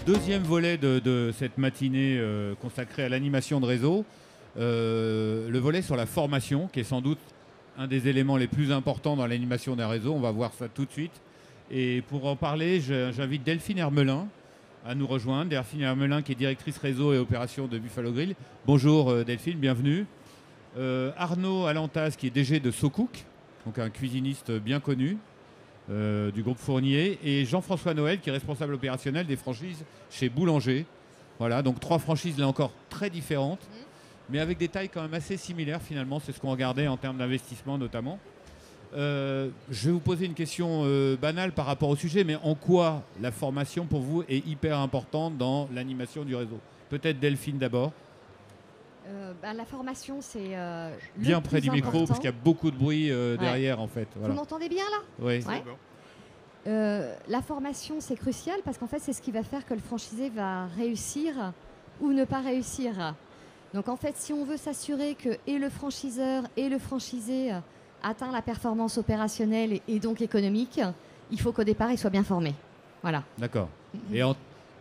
Deuxième volet de cette matinée consacrée à l'animation de réseau, le volet sur la formation, qui est sans doute un des éléments les plus importants dans l'animation d'un réseau. On va voir ça tout de suite. Et pour en parler, j'invite Delphine Hermelin à nous rejoindre. Delphine Hermelin, qui est directrice réseau et opération de Buffalo Grill. Bonjour Delphine, bienvenue. Arnaud Alantas, qui est DG de SoCook, donc un cuisiniste bien connu du groupe Fournier, et Jean-François Noël, qui est responsable opérationnel des franchises chez Boulanger. Voilà, donc 3 franchises là encore très différentes, mais avec des tailles quand même assez similaires finalement. C'est ce qu'on regardait en termes d'investissement notamment. Je vais vous poser une question banale par rapport au sujet, mais en quoi la formation pour vous est hyper importante dans l'animation du réseau? Peut-être Delphine d'abord. La formation, c'est bien près du micro, parce qu'il y a beaucoup de bruit derrière en fait. Voilà. Vous m'entendez bien là? Oui. Ouais. La formation, c'est crucial parce qu'en fait, c'est ce qui va faire que le franchisé va réussir ou ne pas réussir. Donc en fait, si on veut s'assurer que et le franchiseur et le franchisé atteint la performance opérationnelle et donc économique, il faut qu'au départ, il soit bien formé. Voilà. D'accord. Et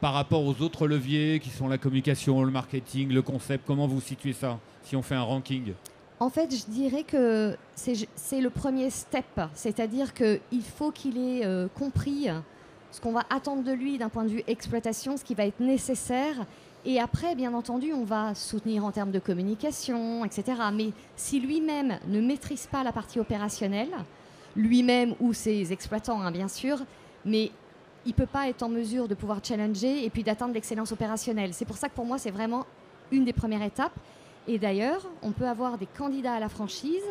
par rapport aux autres leviers qui sont la communication, le marketing, le concept, comment vous situez ça si on fait un ranking? En fait, je dirais que c'est le premier step, c'est-à-dire qu'il faut qu'il ait compris ce qu'on va attendre de lui d'un point de vue exploitation, ce qui va être nécessaire. Et après, bien entendu, on va soutenir en termes de communication, etc. Mais si lui-même ne maîtrise pas la partie opérationnelle, lui-même ou ses exploitants, hein, bien sûr, mais il ne peut pas être en mesure de pouvoir challenger et puis d'atteindre l'excellence opérationnelle. C'est pour ça que pour moi, c'est vraiment une des premières étapes. Et d'ailleurs, on peut avoir des candidats à la franchise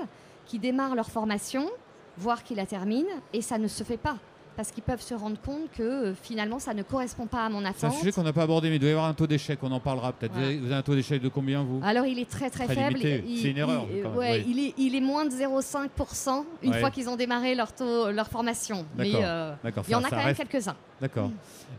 qui démarrent leur formation, voire qui la terminent, et ça ne se fait pas. Parce qu'ils peuvent se rendre compte que finalement, ça ne correspond pas à mon attente. C'est un sujet qu'on n'a pas abordé, mais il doit y avoir un taux d'échec, on en parlera peut-être. Voilà. Vous avez un taux d'échec de combien, vous? Alors, il est très faible. C'est une erreur. Il est moins de 0,5% une fois qu'ils ont démarré leur formation. Mais il y en a quand même quelques-uns. D'accord.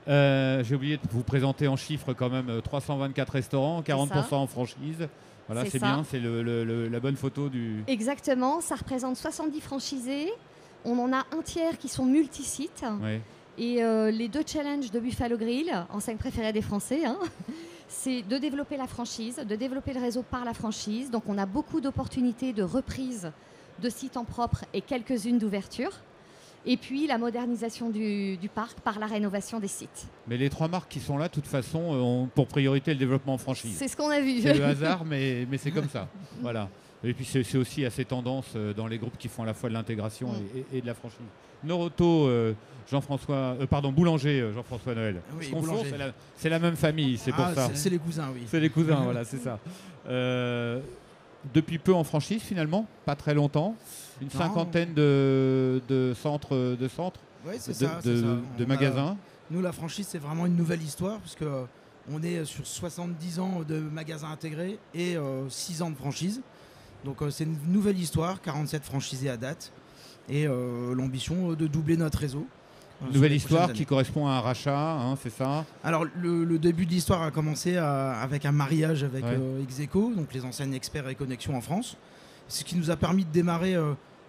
J'ai oublié de vous présenter en chiffres quand même 324 restaurants, 40% en franchise. Voilà, c'est bien, c'est la bonne photo du... Exactement, ça représente 70 franchisés. On en a un tiers qui sont multisites. Ouais. Et les 2 challenges de Buffalo Grill, enseigne préférée des Français, hein, c'est de développer la franchise, de développer le réseau par la franchise. Donc on a beaucoup d'opportunités de reprise de sites en propre et quelques-unes d'ouverture. Et puis la modernisation du parc par la rénovation des sites. Mais les 3 marques qui sont là, de toute façon, ont pour priorité le développement en franchise. C'est ce qu'on a vu. C'est le hasard, mais c'est comme ça. Voilà. Et puis c'est aussi assez tendance dans les groupes qui font à la fois de l'intégration et de la franchise. Noroto, Boulanger, Jean-François Noël. Oui, c'est la même famille, c'est pour ça. C'est les cousins, oui. C'est les cousins, voilà, c'est ça. Depuis peu en franchise, finalement, pas très longtemps. Une cinquantaine de centres, de magasins. Nous, la franchise, c'est vraiment une nouvelle histoire, parce qu'on est sur 70 ans de magasins intégrés et 6 ans de franchise. Donc c'est une nouvelle histoire, 47 franchisés à date, et l'ambition de doubler notre réseau. Nouvelle histoire qui correspond à un rachat, hein, c'est ça? Alors le début de l'histoire a commencé avec un mariage avec Execo, donc les enseignes Experts et Connexion en France, ce qui nous a permis de démarrer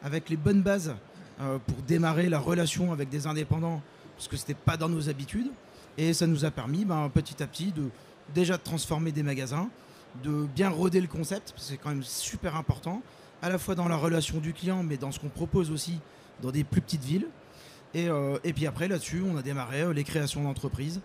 avec les bonnes bases pour démarrer la relation avec des indépendants, parce que ce n'était pas dans nos habitudes, et ça nous a permis petit à petit déjà de transformer des magasins, de bien roder le concept, parce que c'est quand même super important, à la fois dans la relation du client, mais dans ce qu'on propose aussi dans des plus petites villes. Et puis après, là-dessus, on a démarré les créations d'entreprises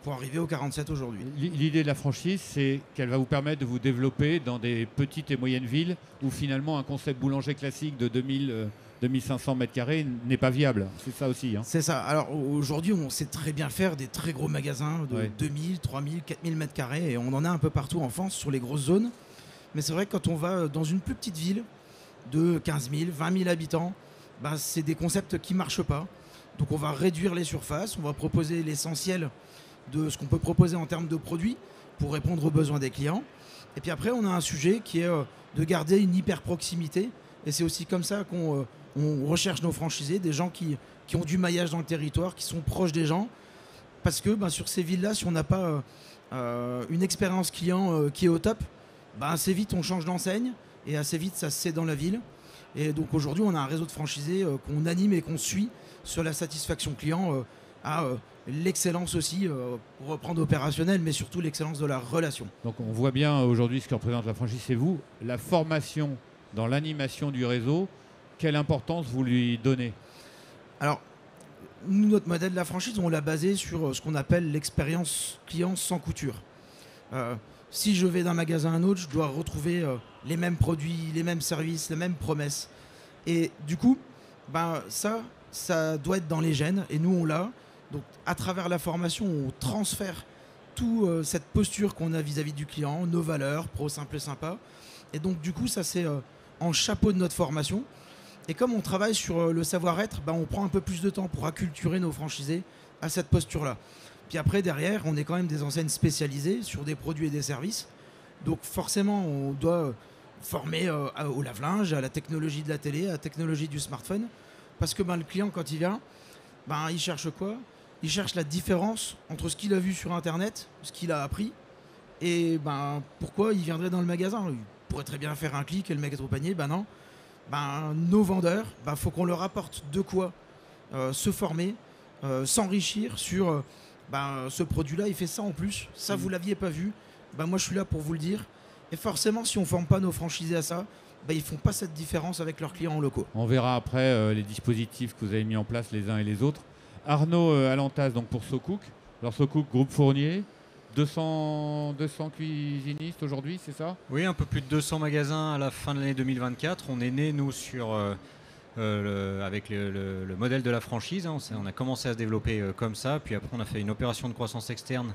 pour arriver aux 47 aujourd'hui. L'idée de la franchise, c'est qu'elle va vous permettre de vous développer dans des petites et moyennes villes où finalement un concept boulanger classique de 2500 mètres carrés n'est pas viable. C'est ça aussi. Hein. C'est ça. Alors aujourd'hui, on sait très bien faire des très gros magasins de 2000, 3000, 4000 mètres carrés, et on en a un peu partout en France sur les grosses zones. Mais c'est vrai que quand on va dans une plus petite ville de 15 000, 20 000 habitants, c'est des concepts qui ne marchent pas. Donc on va réduire les surfaces, on va proposer l'essentiel de ce qu'on peut proposer en termes de produits pour répondre aux besoins des clients. Et puis après, on a un sujet qui est de garder une hyper proximité. Et c'est aussi comme ça qu'on recherche nos franchisés, des gens qui ont du maillage dans le territoire, qui sont proches des gens. Parce que sur ces villes-là, si on n'a pas une expérience client qui est au top, assez vite on change d'enseigne et assez vite ça se sait dans la ville. Et donc aujourd'hui, on a un réseau de franchisés qu'on anime et qu'on suit sur la satisfaction client à l'excellence aussi, pour reprendre opérationnel, mais surtout l'excellence de la relation. Donc on voit bien aujourd'hui ce que représente la franchise, c'est vous, la formation dans l'animation du réseau, quelle importance vous lui donnez? Alors, nous, notre modèle de la franchise, on l'a basé sur ce qu'on appelle l'expérience client sans couture. Si je vais d'un magasin à un autre, je dois retrouver les mêmes produits, les mêmes services, les mêmes promesses. Et du coup, ça doit être dans les gènes, et nous, on l'a. Donc, à travers la formation, on transfère toute cette posture qu'on a vis-à-vis du client, nos valeurs, pro, simple et sympa. Et donc, du coup, ça, c'est en chapeau de notre formation. Et comme on travaille sur le savoir-être, on prend un peu plus de temps pour acculturer nos franchisés à cette posture-là. Puis après, derrière, on est quand même des enseignes spécialisées sur des produits et des services. Donc forcément, on doit former au lave-linge, à la technologie de la télé, à la technologie du smartphone. Parce que le client, quand il vient, il cherche quoi? Il cherche la différence entre ce qu'il a vu sur Internet, ce qu'il a appris, et pourquoi il viendrait dans le magasin. Il pourrait très bien faire un clic et le mec est au panier. Non. Nos vendeurs, faut qu'on leur apporte de quoi se former, s'enrichir sur ce produit-là, il fait ça en plus, ça vous l'aviez pas vu, moi je suis là pour vous le dire. Et forcément, si on ne forme pas nos franchisés à ça, ils ne font pas cette différence avec leurs clients locaux. On verra après les dispositifs que vous avez mis en place les uns et les autres. Arnaud Alantas, donc pour SoCook. Alors SoCook, groupe Fournier, 200 cuisinistes aujourd'hui, c'est ça? Oui, un peu plus de 200 magasins à la fin de l'année 2024. On est né, nous, avec le modèle de la franchise. On a commencé à se développer comme ça. Puis après, on a fait une opération de croissance externe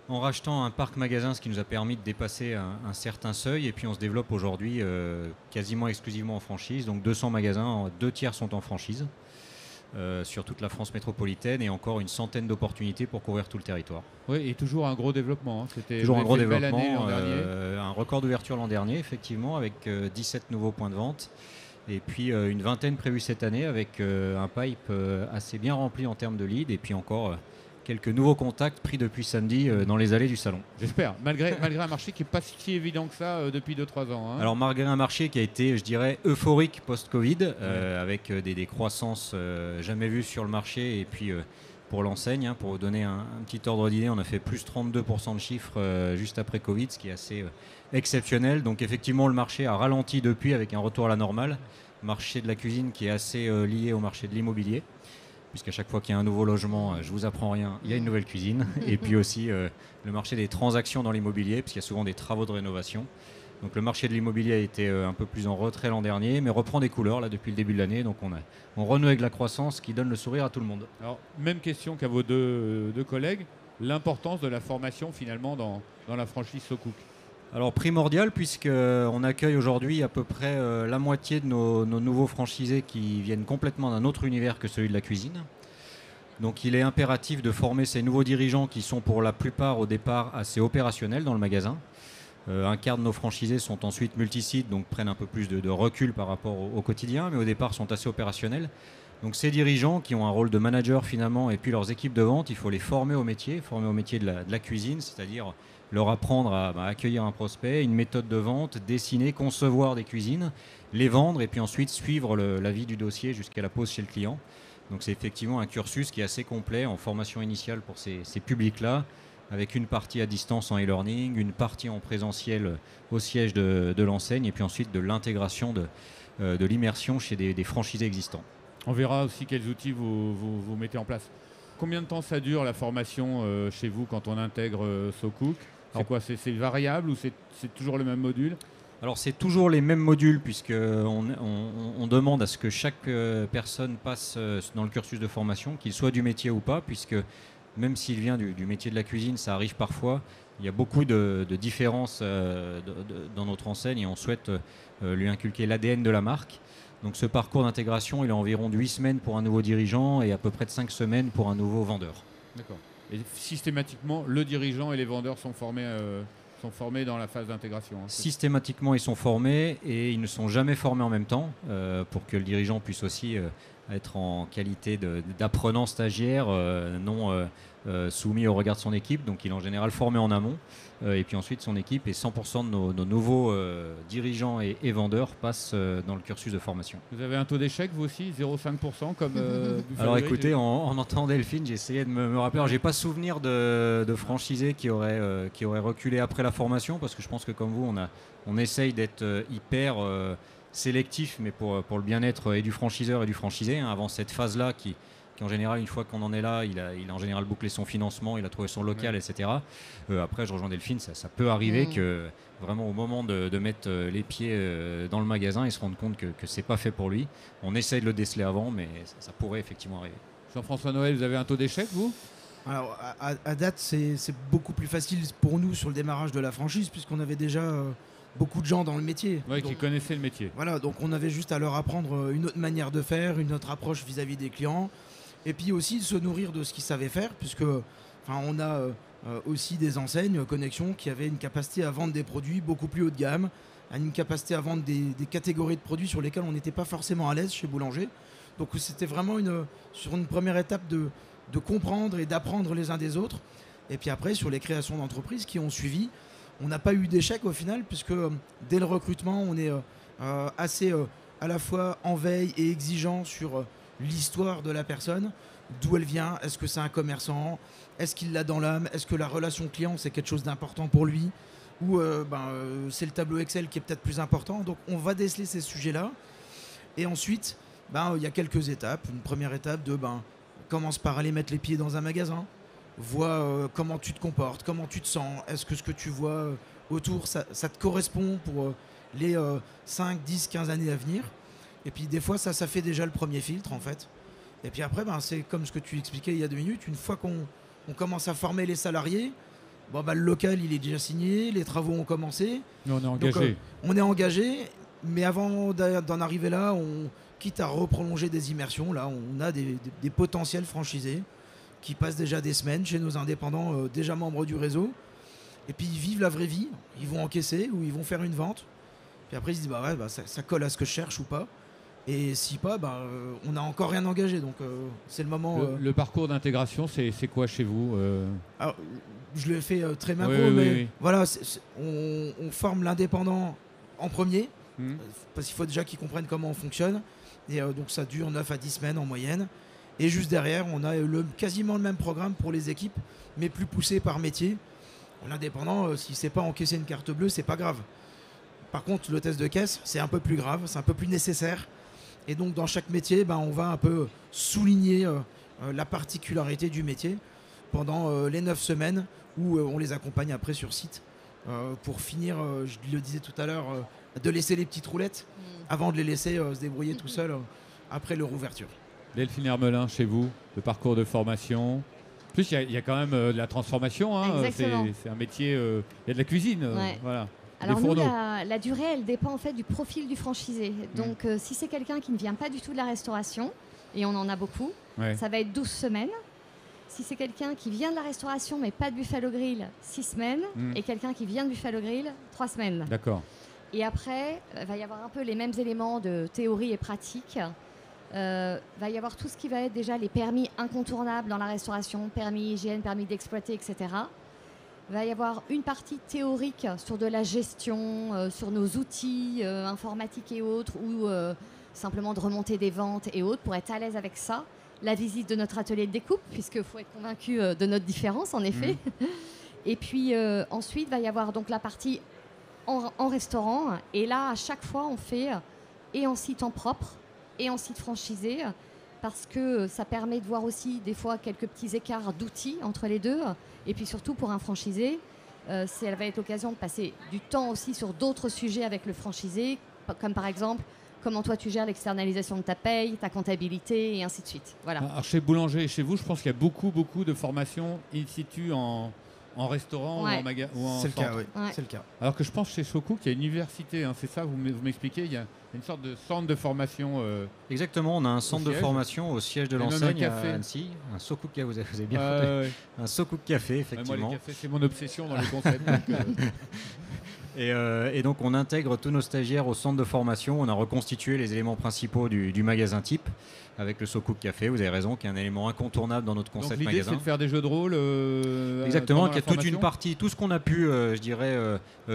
en rachetant un parc magasin, ce qui nous a permis de dépasser un certain seuil. Et puis, on se développe aujourd'hui quasiment exclusivement en franchise. Donc 200 magasins, 2/3 sont en franchise. Sur toute la France métropolitaine et encore une centaine d'opportunités pour couvrir tout le territoire. Oui, et toujours un gros développement. C'était toujours un gros développement. Un record d'ouverture l'an dernier, effectivement, avec 17 nouveaux points de vente. Et puis une vingtaine prévus cette année avec un pipe assez bien rempli en termes de leads. Et puis encore quelques nouveaux contacts pris depuis samedi dans les allées du salon. J'espère, malgré un marché qui n'est pas si évident que ça depuis 2-3 ans. Alors malgré un marché qui a été, je dirais, euphorique post-Covid, avec des croissances jamais vues sur le marché. Et puis pour l'enseigne, pour vous donner un petit ordre d'idée, on a fait plus 32% de chiffres juste après Covid, ce qui est assez exceptionnel. Donc effectivement, le marché a ralenti depuis avec un retour à la normale. Marché de la cuisine qui est assez lié au marché de l'immobilier. Puisqu'à chaque fois qu'il y a un nouveau logement, je vous apprends rien, il y a une nouvelle cuisine. Et puis aussi le marché des transactions dans l'immobilier, puisqu'il y a souvent des travaux de rénovation. Donc le marché de l'immobilier a été un peu plus en retrait l'an dernier, mais reprend des couleurs là depuis le début de l'année. Donc on renoue avec la croissance qui donne le sourire à tout le monde. Alors même question qu'à vos deux collègues, l'importance de la formation finalement dans la franchise SoCook. Alors primordial, puisqu'on accueille aujourd'hui à peu près la moitié de nos nouveaux franchisés qui viennent complètement d'un autre univers que celui de la cuisine. Donc il est impératif de former ces nouveaux dirigeants qui sont pour la plupart au départ assez opérationnels dans le magasin. Un quart de nos franchisés sont ensuite multisites, donc prennent un peu plus de recul par rapport au quotidien, mais au départ sont assez opérationnels. Donc ces dirigeants qui ont un rôle de manager finalement, et puis leurs équipes de vente, il faut les former au métier de la cuisine, c'est-à-dire leur apprendre à accueillir un prospect, une méthode de vente, dessiner, concevoir des cuisines, les vendre et puis ensuite suivre la vie du dossier jusqu'à la pose chez le client. Donc c'est effectivement un cursus qui est assez complet en formation initiale pour ces publics-là, avec une partie à distance en e-learning, une partie en présentiel au siège de l'enseigne et puis ensuite de l'intégration de l'immersion chez des franchisés existants. On verra aussi quels outils vous mettez en place. Combien de temps ça dure la formation chez vous quand on intègre SoCook? C'est quoi? C'est variable ou c'est toujours le même module? Alors c'est toujours les mêmes modules puisqu'on demande à ce que chaque personne passe dans le cursus de formation, qu'il soit du métier ou pas, puisque même s'il vient du métier de la cuisine, ça arrive parfois. Il y a beaucoup de différences dans notre enseigne et on souhaite lui inculquer l'ADN de la marque. Donc ce parcours d'intégration, il est environ de 8 semaines pour un nouveau dirigeant et à peu près de 5 semaines pour un nouveau vendeur. D'accord. Et systématiquement, le dirigeant et les vendeurs sont formés dans la phase d'intégration. Systématiquement, ils sont formés et ils ne sont jamais formés en même temps pour que le dirigeant puisse aussi être en qualité d'apprenant stagiaire, non soumis au regard de son équipe. Donc il est en général formé en amont. Et puis ensuite, son équipe et 100% de nos nouveaux dirigeants et vendeurs passent dans le cursus de formation. Vous avez un taux d'échec, vous aussi, 0,5% comme Alors écoutez, en entendant Delphine, j'ai essayé de me rappeler. Alors, j'ai pas souvenir de franchisés qui auraient reculé après la formation, parce que je pense que comme vous, on essaye d'être hyper sélectif, mais pour le bien-être et du franchiseur et du franchisé, hein, avant cette phase-là qui en général, une fois qu'on en est là, il a en général bouclé son financement, il a trouvé son local, etc. Après, je rejoins Delphine, ça peut arriver que vraiment au moment de mettre les pieds dans le magasin, il se rende compte que c'est pas fait pour lui. On essaye de le déceler avant, mais ça pourrait effectivement arriver. Jean-François Noël, vous avez un taux d'échec, vous ? Alors, à date, c'est beaucoup plus facile pour nous sur le démarrage de la franchise, puisqu'on avait déjà beaucoup de gens dans le métier. Oui, qui connaissaient le métier. Voilà, donc on avait juste à leur apprendre une autre manière de faire, une autre approche vis-à-vis des clients. Et puis aussi de se nourrir de ce qu'ils savaient faire, puisque on a aussi des enseignes, Connexion, qui avaient une capacité à vendre des produits beaucoup plus haut de gamme, une capacité à vendre des catégories de produits sur lesquels on n'était pas forcément à l'aise chez Boulanger. Donc c'était vraiment sur une première étape de comprendre et d'apprendre les uns des autres. Et puis après, sur les créations d'entreprises qui ont suivi, on n'a pas eu d'échec au final, puisque dès le recrutement, on est assez à la fois en veille et exigeant sur l'histoire de la personne, d'où elle vient, est-ce que c'est un commerçant, est-ce qu'il l'a dans l'âme, est-ce que la relation client c'est quelque chose d'important pour lui, ou c'est le tableau Excel qui est peut-être plus important. Donc on va déceler ces sujets-là, et ensuite il y a quelques étapes. Une première étape commence par aller mettre les pieds dans un magasin, vois comment tu te comportes, comment tu te sens, est-ce que ce que tu vois autour ça te correspond pour les 5, 10, 15 années à venir. Et puis des fois ça fait déjà le premier filtre en fait. Et puis après c'est comme ce que tu expliquais il y a 2 minutes, une fois qu'on commence à former les salariés, le local il est déjà signé, les travaux ont commencé. On est engagé. Donc, on est engagé, mais avant d'en arriver là, quitte à reprolonger des immersions, là on a des potentiels franchisés qui passent déjà des semaines chez nos indépendants déjà membres du réseau. Et puis ils vivent la vraie vie, ils vont encaisser ou ils vont faire une vente. Puis après ils se disent ça colle à ce que je cherche ou pas. Et si pas, on n'a encore rien engagé, donc c'est le moment. Le parcours d'intégration, c'est quoi chez vous Alors, je le fais très macro, oui. Voilà, on forme l'indépendant en premier, parce qu'il faut déjà qu'il comprenne comment on fonctionne. Et donc ça dure 9 à 10 semaines en moyenne. Et juste derrière, on a quasiment le même programme pour les équipes, mais plus poussé par métier. L'indépendant, s'il ne sait pas encaisser une carte bleue, c'est pas grave. Par contre, le test de caisse, c'est un peu plus grave, c'est un peu plus nécessaire. Et donc, dans chaque métier, on va un peu souligner la particularité du métier pendant les 9 semaines où on les accompagne après sur site pour finir, je le disais tout à l'heure, de laisser les petites roulettes avant de les laisser se débrouiller tout seuls après leur ouverture. Delphine Hermelin, chez vous, le parcours de formation. En plus, il y a quand même de la transformation. C'est un métier. Il y a de la cuisine. Voilà. Alors nous, la durée, elle dépend en fait du profil du franchisé. Donc si c'est quelqu'un qui ne vient pas du tout de la restauration, et on en a beaucoup, ça va être 12 semaines. Si c'est quelqu'un qui vient de la restauration mais pas de Buffalo Grill, 6 semaines. Et quelqu'un qui vient de Buffalo Grill, 3 semaines. D'accord. Et après, il va y avoir un peu les mêmes éléments de théorie et pratique. Va y avoir tout ce qui va être déjà les permis incontournables dans la restauration, permis hygiène, permis d'exploiter, etc. Il va y avoir une partie théorique sur de la gestion, sur nos outils informatiques et autres, ou simplement de remonter des ventes et autres pour être à l'aise avec ça. La visite de notre atelier de découpe, puisqu'il faut être convaincu de notre différence, en effet. Et puis ensuite, il va y avoir donc la partie en restaurant. Et là, à chaque fois, on fait et en site en propre et en site franchisé, parce que ça permet de voir aussi des fois quelques petits écarts d'outils entre les deux. Et puis surtout pour un franchisé, elle va être l'occasion de passer du temps aussi sur d'autres sujets avec le franchisé, comme par exemple comment toi tu gères l'externalisation de ta paye, ta comptabilité et ainsi de suite. Voilà. Alors chez Boulanger et chez vous, je pense qu'il y a beaucoup de formations in situ en restaurant ou en magasin. C'est le cas, oui. C'est le cas. Alors que je pense chez Socou qu'il y a une université, c'est ça, vous m'expliquez, il y a une sorte de centre de formation. Exactement, on a un centre de formation au siège de l'enseigne à Annecy, un Socou Café, vous avez bien fait. Un Socou Café, effectivement. Moi, les cafés, c'est mon obsession dans les concepts. Et donc on intègre tous nos stagiaires au centre de formation. On a reconstitué les éléments principaux du magasin type avec le SoCook Café, vous avez raison, qui est un élément incontournable dans notre concept donc, magasin. C'est de faire des jeux de rôle. Exactement, qu'il y a toute une partie, tout ce qu'on a pu, je dirais,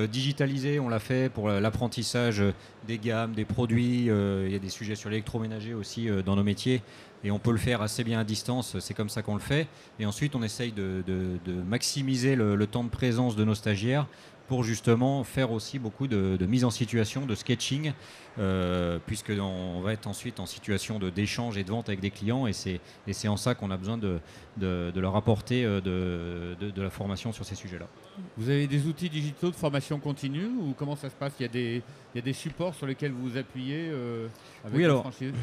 digitaliser, on l'a fait pour l'apprentissage des gammes, des produits. Il y a des sujets sur l'électroménager aussi dans nos métiers. Et on peut le faire assez bien à distance, c'est comme ça qu'on le fait. Et ensuite, on essaye de maximiser le temps de présence de nos stagiaires pour justement faire aussi beaucoup de mise en situation, de sketching, puisqu'on va être ensuite en situation d'échange et de vente avec des clients. Et c'est en ça qu'on a besoin de leur apporter de la formation sur ces sujets-là. Vous avez des outils digitaux de formation continue ou comment ça se passe ? Il y a des supports sur lesquels vous vous appuyez avec les franchisés ?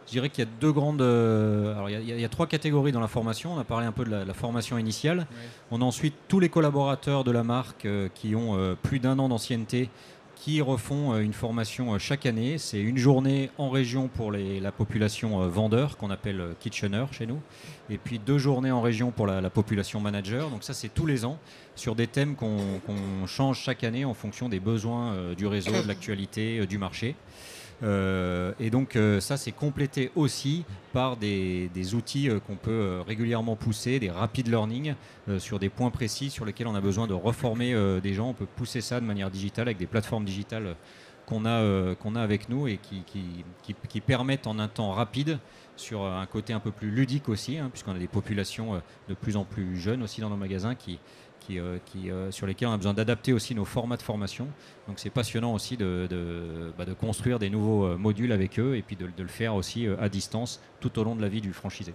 Je dirais qu'il y a deux grandes. Alors il y a trois catégories dans la formation. On a parlé un peu de la formation initiale. Ouais. On a ensuite tous les collaborateurs de la marque qui ont plus d'1 an d'ancienneté, qui refont une formation chaque année. C'est une journée en région pour la population vendeur, qu'on appelle kitchener chez nous, et puis 2 journées en région pour la population manager. Donc ça, c'est tous les ans, sur des thèmes qu'on change chaque année en fonction des besoins du réseau, de l'actualité, du marché. Et donc ça, c'est complété aussi par des outils qu'on peut régulièrement pousser, des rapid learning sur des points précis sur lesquels on a besoin de reformer des gens. On peut pousser ça de manière digitale avec des plateformes digitales qu'on a avec nous et qui permettent en un temps rapide, sur un côté un peu plus ludique aussi, puisqu'on a des populations de plus en plus jeunes aussi dans nos magasins sur lesquels on a besoin d'adapter aussi nos formats de formation. Donc c'est passionnant aussi de construire des nouveaux modules avec eux et puis de le faire aussi à distance tout au long de la vie du franchisé.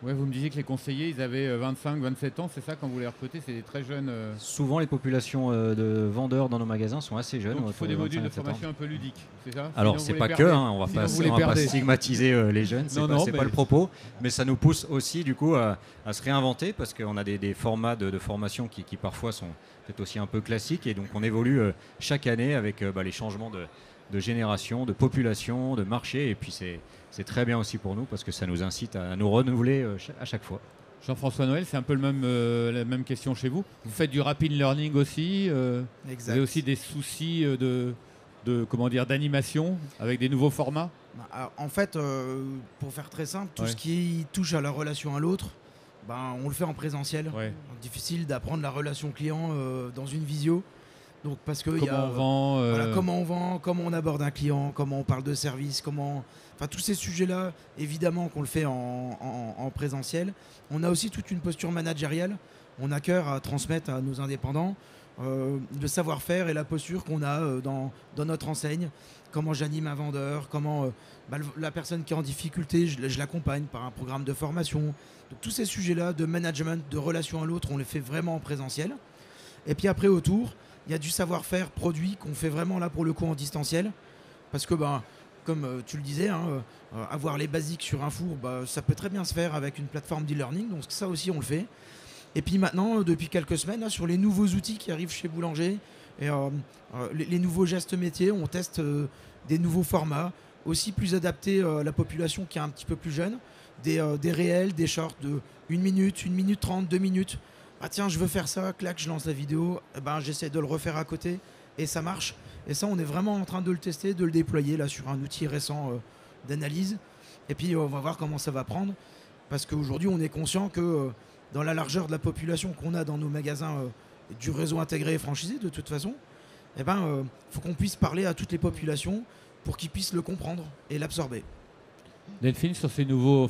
Ouais, vous me disiez que les conseillers, ils avaient 25, 27 ans, c'est ça quand vous les recrutez, c'est des très jeunes. Souvent les populations de vendeurs dans nos magasins sont assez jeunes. Donc il faut des modules de formation un peu ludiques, c'est ça ? Alors c'est pas que, on va pas stigmatiser les jeunes, c'est pas le propos, mais ça nous pousse aussi du coup à se réinventer parce qu'on a des formats de formation qui parfois sont peut-être aussi un peu classiques et donc on évolue chaque année avec les changements de génération, de population, de marché et puis c'est très bien aussi pour nous parce que ça nous incite à nous renouveler à chaque fois. Jean-François Noël, c'est un peu la même question chez vous. Vous faites du rapid learning aussi. Vous avez aussi des soucis d'animation avec des nouveaux formats. Alors, en fait, pour faire très simple, tout ce qui touche à la relation à l'autre, on le fait en présentiel. Ouais. Difficile d'apprendre la relation client dans une visio. Donc parce que comment on vend, comment on aborde un client, comment on parle de service, tous ces sujets-là, évidemment qu'on le fait en présentiel. On a aussi toute une posture managériale. On a cœur à transmettre à nos indépendants le savoir-faire et la posture qu'on a dans notre enseigne. Comment j'anime un vendeur, comment la personne qui est en difficulté, je l'accompagne par un programme de formation. Donc tous ces sujets-là de management, de relation à l'autre, on les fait vraiment en présentiel. Et puis après autour, il y a du savoir-faire produit qu'on fait vraiment là pour le coup en distanciel. Parce que comme tu le disais, avoir les basiques sur un four, ça peut très bien se faire avec une plateforme d'e-learning. Donc ça aussi on le fait. Et puis maintenant, depuis quelques semaines, là, sur les nouveaux outils qui arrivent chez Boulanger, et, les nouveaux gestes métiers, on teste des nouveaux formats, aussi plus adaptés à la population qui est un petit peu plus jeune. Des réels, des shorts de 1 minute, 1 minute 30, 2 minutes. Ah tiens, je veux faire ça, clac, je lance la vidéo, j'essaie de le refaire à côté et ça marche. Et ça, on est vraiment en train de le tester, de le déployer là sur un outil récent d'analyse. Et puis, on va voir comment ça va prendre. Parce qu'aujourd'hui, on est conscient que dans la largeur de la population qu'on a dans nos magasins du réseau intégré et franchisé, de toute façon, faut qu'on puisse parler à toutes les populations pour qu'ils puissent le comprendre et l'absorber. Delphine, sur ces nouveaux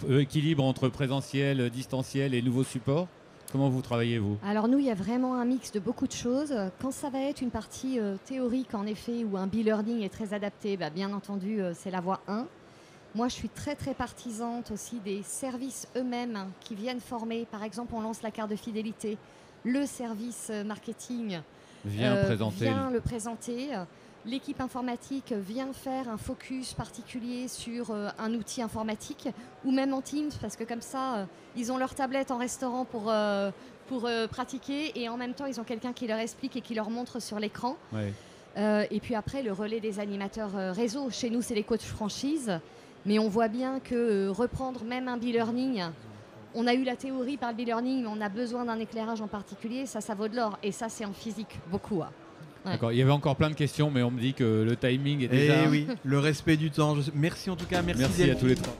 équilibres entre présentiel, distanciel et nouveaux supports, comment vous travaillez, vous ? Alors nous, il y a vraiment un mix de beaucoup de choses. Quand ça va être une partie théorique, en effet, où un e-learning est très adapté, bien entendu, c'est la voie 1. Moi, je suis très, très partisante aussi des services eux-mêmes qui viennent former. Par exemple, on lance la carte de fidélité. Le service marketing vient le présenter. L'équipe informatique vient faire un focus particulier sur un outil informatique ou même en Teams parce que comme ça, ils ont leur tablette en restaurant pour pratiquer et en même temps, ils ont quelqu'un qui leur explique et qui leur montre sur l'écran. Ouais. Et puis après, le relais des animateurs réseau. Chez nous, c'est les coachs franchise. Mais on voit bien que reprendre même un e-learning, on a eu la théorie par le e-learning, mais on a besoin d'un éclairage en particulier. Ça vaut de l'or. Et ça, c'est en physique, beaucoup. D'accord. Il y avait encore plein de questions, mais on me dit que le timing est déjà... Et oui, le respect du temps. Merci en tout cas, merci à tous les trois.